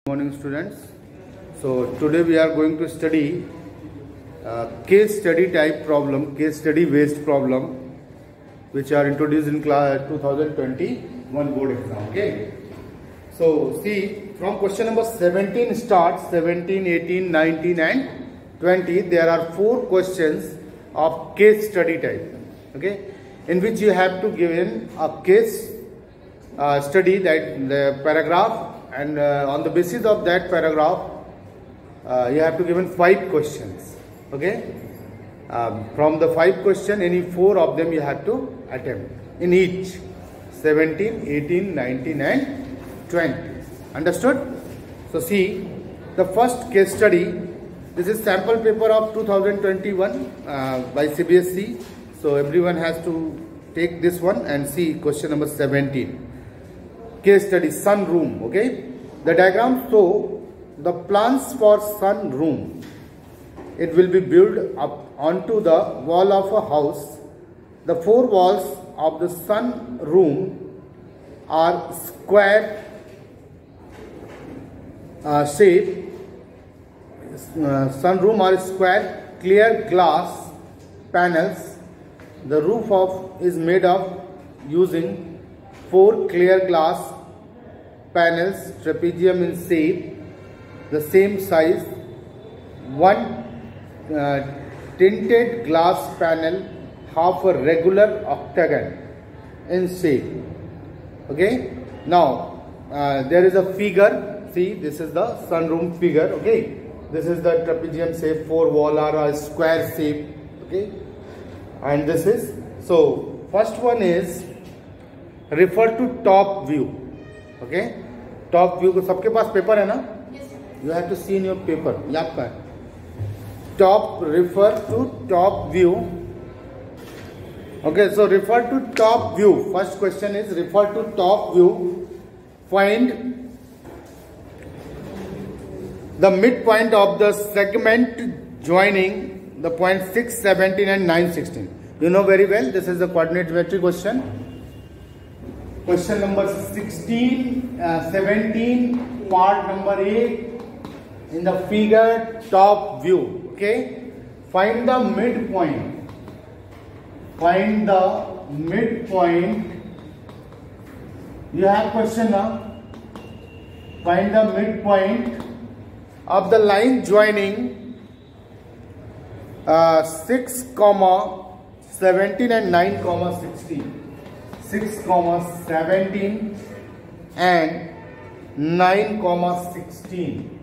Morning students. So today we are going to study case study type problem, case study based problem, which are introduced in class 2021 board exam. Okay. So see, from question number 17 starts, 17, 18, 19 and 20. There are 4 questions of case study type. Okay, in which you have to give in a case study, that the paragraph, and on the basis of that paragraph you have to give in 5 questions. Okay, from the 5 questions, any 4 of them you have to attempt in each 17, 18, 19 and 20. Understood? So see, the first case study, this is sample paper of 2021 by CBSE. So everyone has to take this one and see question number 17. Case study, sun room. Okay, the diagram show the plans for sun room. It will be built up onto the wall of a house. The 4 walls of the sun room are square shape. Sun room are square, clear glass panels. The roof is made of using 4 clear glass panels, trapezium in shape, the same size. 1 tinted glass panel, half a regular octagon in shape. Okay. Now there is a figure. See, this is the sunroom figure. Okay. This is the trapezium shape. 4 wall are a square shape. Okay. And this is, so first one is refer to top view. Okay. Top view को सबके पास paper है ना? You have to see in your paper. ये आपका है. Top, refer to top view. Okay, so refer to top view. First question is refer to top view. Find the midpoint of the segment joining the point 6, 17 and 9, 16. You know very well, this is the coordinate geometry question. Question number 16, 17, part number 8 in the figure, top view. Okay, find the midpoint. Find the midpoint. You have question now. Find the midpoint of the line joining 6, 17 and 9, 16. 6, 17 and 9, 16.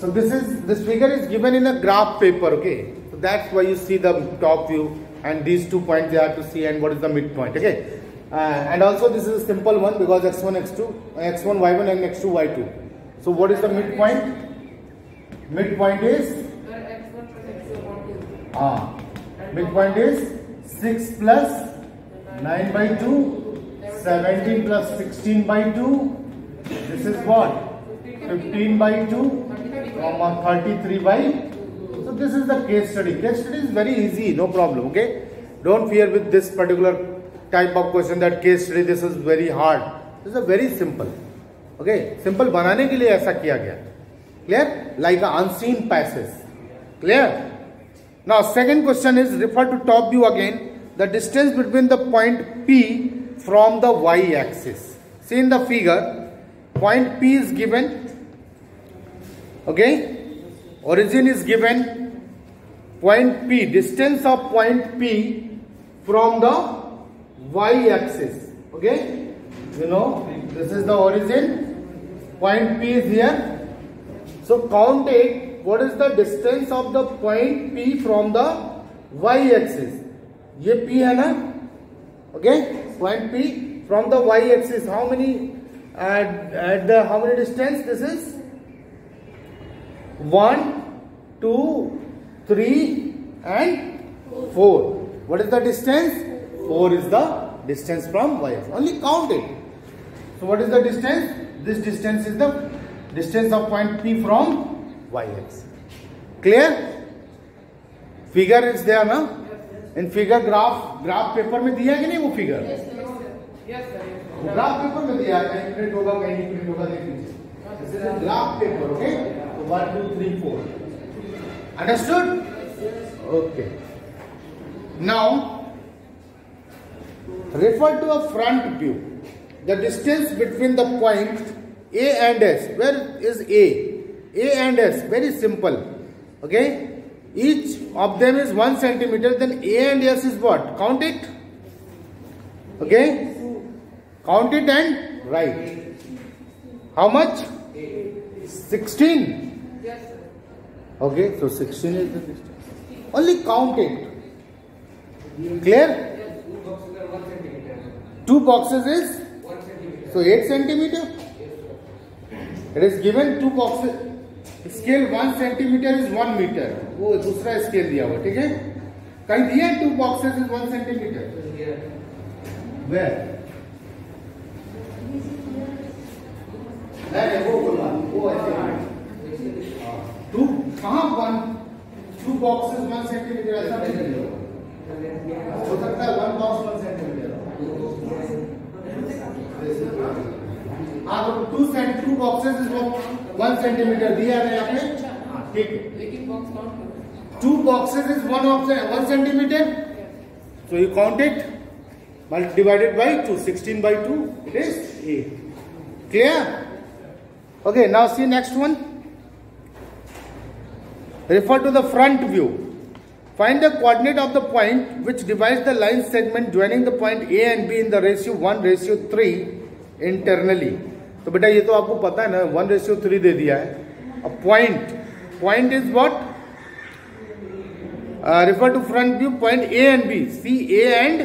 So this figure is given in a graph paper. Okay, so that's why you see the top view and these 2 points you have to see, and what is the midpoint. Okay, and also this is a simple one because x1, x2, x1, y1 and x2, y2. So what is the midpoint? Midpoint is midpoint is 6 plus 9 by 2, 17 plus 16 by 2. This is what? 15 by 2, 33 by. So this is the case study. Case study is very easy, no problem. Okay, don't fear with this particular type of question that case study this is very hard. This is a very simple. Okay, simple बनाने के लिए ऐसा किया गया. Clear? Like an unseen passage. Clear? Now second question is refer to top view again. The distance between the point P from the y-axis. See in the figure, point P is given. Okay, origin is given. Point P, distance of point P from the y-axis. Okay, you know this is the origin. Point P is here. So count it. What is the distance of the point P from the y-axis? ये P है ना? Okay, point P from the y-axis. How many how many distance? This is 1, 2, 3 and 4. What is the distance? 4 is the distance from y-axis. Only count it. So what is the distance? This distance is the distance of point P from y-axis. Clear? Figure is there ना? In figure graph paper में दिया है कि नहीं वो figure? Yes, sir. Graph paper में दिया कहीं प्रिंट होगा कहीं नहीं प्रिंट होगा, देख लीजिए. This is a graph paper, okay? So 1, 2, 3, 4. Understood? Okay. Now refer to a front view. The distance between the point A and S. Where is A? A and S. Very simple. Okay? Each of them is 1 centimeter. Then A and S is what? Count it. Okay? Count it and write. How much? 16. Okay, so 16 is the distance. Only count it. Clear? 2 boxes is? So 8 centimeter. It is given 2 boxes. Scale 1 centimeter is 1 meter. वो दूसरा scale दिया हुआ, ठीक है? कहीं दिया 2 boxes is 1 centimeter. Where? नहीं वो बोला, वो ऐसे 2 कहाँ 2 boxes 1 centimeter ऐसा नहीं होगा. हो सकता है 1 box 1 centimeter. हाँ तो 2 boxes is 1 centimeter दिया है यहाँ पे, ठीक है. लेकिन बॉक्स काउंट करो. 2 boxes is 1 centimeter. So you count it. Divided by 2. 16 by 2. It is 8. Clear? Okay. Now see next one. Refer to the front view. Find the coordinate of the point which divides the line segment joining the point A and B in the ratio 1:3 internally. तो बेटा ये तो आपको पता है ना, 1:3 दे दिया है. अब point is what? Refer to front view, point A and B. See A and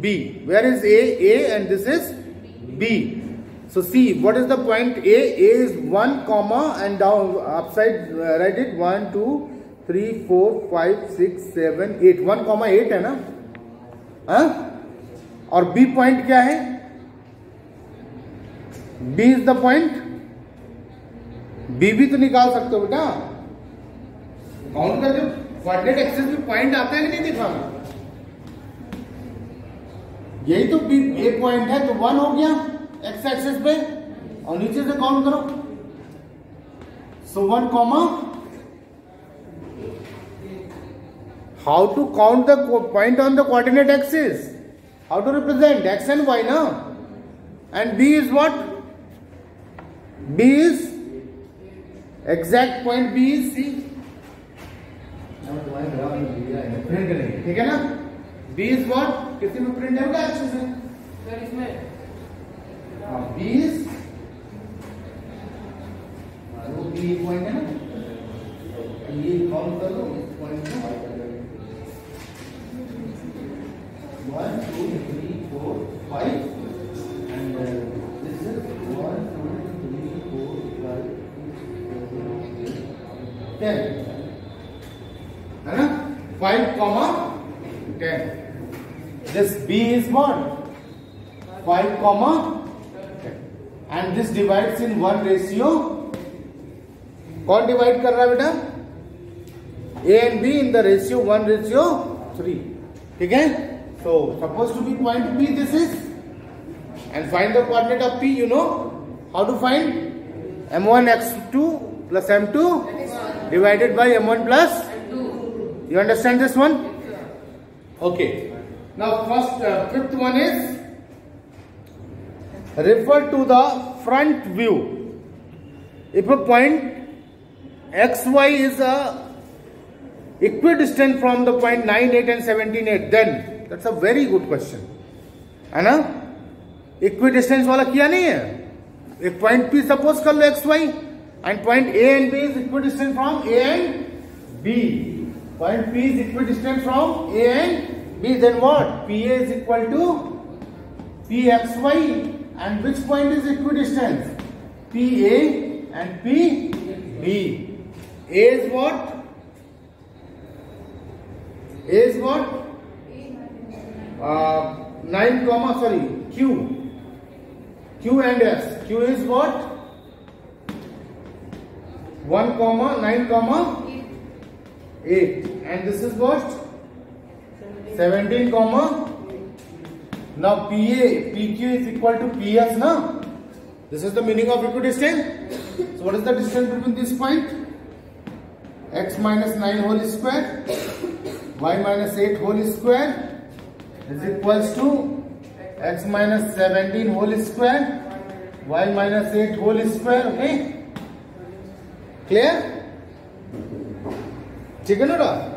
B. Where is A? A and this is B. So see what is the point A? A is 1 comma and down upside write it 1 2 3 4 5 6 7 8. 1 comma 8 है ना? हाँ? और B point क्या है? B is the point. B भी तो निकाल सकते हो बेटा. काउंट करके कोऑर्डिनेट एक्सिस में पॉइंट आता है कि नहीं दिखाना. यही तो B A पॉइंट है तो 1 हो गया एक्स एक्सिस पे और नीचे से काउंट करो. So 1 comma. How to count the point on the coordinate axis? How to represent x and y ना. And B is what? B is exact point. B is C. Print करेंगे, ठीक है ना. B is what? किसी में print है क्या अच्छे से? सर इसमें B is वो B पॉइंट है ना. ये काउंट कर लो इस पॉइंट को. 1 2 3 4 5 and this is 1 2 3 4 5 10 है ना. 5 comma 10. This B is what? 5 comma 10. And this divides in 1 ratio. कौन डिवाइड कर रहा है बेटा? A and B in the ratio 1:3. ठीक है. So supposed to be point P this is. And find the coordinate of P. You know how to find? M1 x2 plus M2 divided by M1 plus. You understand this one? Okay. Now first fifth one is refer to the front view. If a point XY is equidistant from the point 9 8 and 17 8, then that's a very good question. है ना. Equidistance वाला किया नहीं है. एक point P suppose कर लो XY and point A and B is equidistant from A and B. Point P is equidistant from A and B. Then what? PA is equal to PXY. And which point is equidistant? PA and PB. A is what? A is what? 9 comma sorry Q. Q and S. Q is what? 1 comma 9 comma 8. And this is what? 17 comma Now PQ is equal to PS, no? This is the meaning of equidistant. So what is the distance between this point? X minus 9 whole square, y minus 8 whole square is equals to x minus 17 whole square, y minus 8 whole square. Okay? Clear? Chicken order.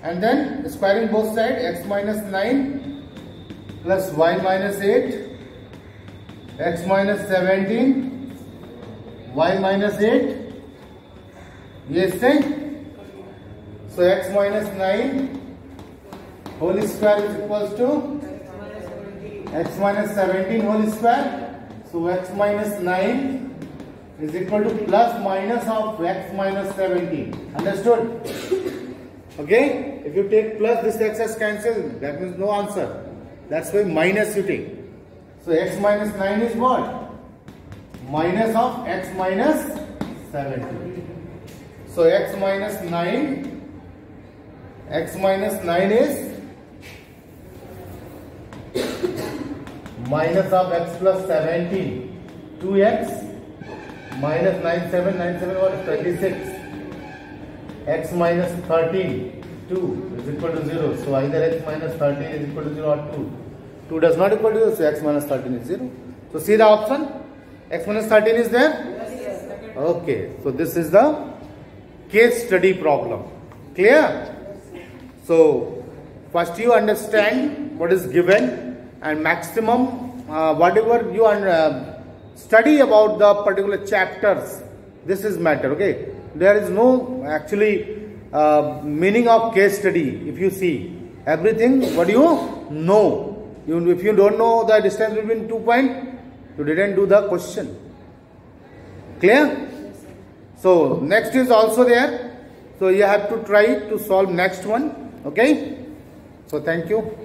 And then squaring both sides, x minus 9 plus y minus 8, x minus 17, y minus 8. Yes, sir? So x minus 9 whole square is equals to x minus 17 whole square. So x minus 9 is equal to plus minus of x minus 17. Understood? Okay? If you take plus, this x is cancelled. That means no answer. That's why minus you take. So x minus 9 is what? Minus of x minus 17. So x minus 9 is minus of x plus 17. 2x minus 9, 7, 9, 7 what is 26. X minus 13, 2 is equal to 0. So either x minus 13 is equal to 0 or 2. 2 does not equal to 0, so x minus 13 is 0. So see the option? X minus 13 is there? Yes. Okay, so this is the case study problem. Clear? So first you understand what is given, and maximum whatever you study about the particular chapters, this is matter. Okay, there is no actually meaning of case study. If you see everything what you know, if you don't know the distance between 2 points, you didn't do the question. Clear? So next is also there, so you have to try to solve next one. Okay, so thank you.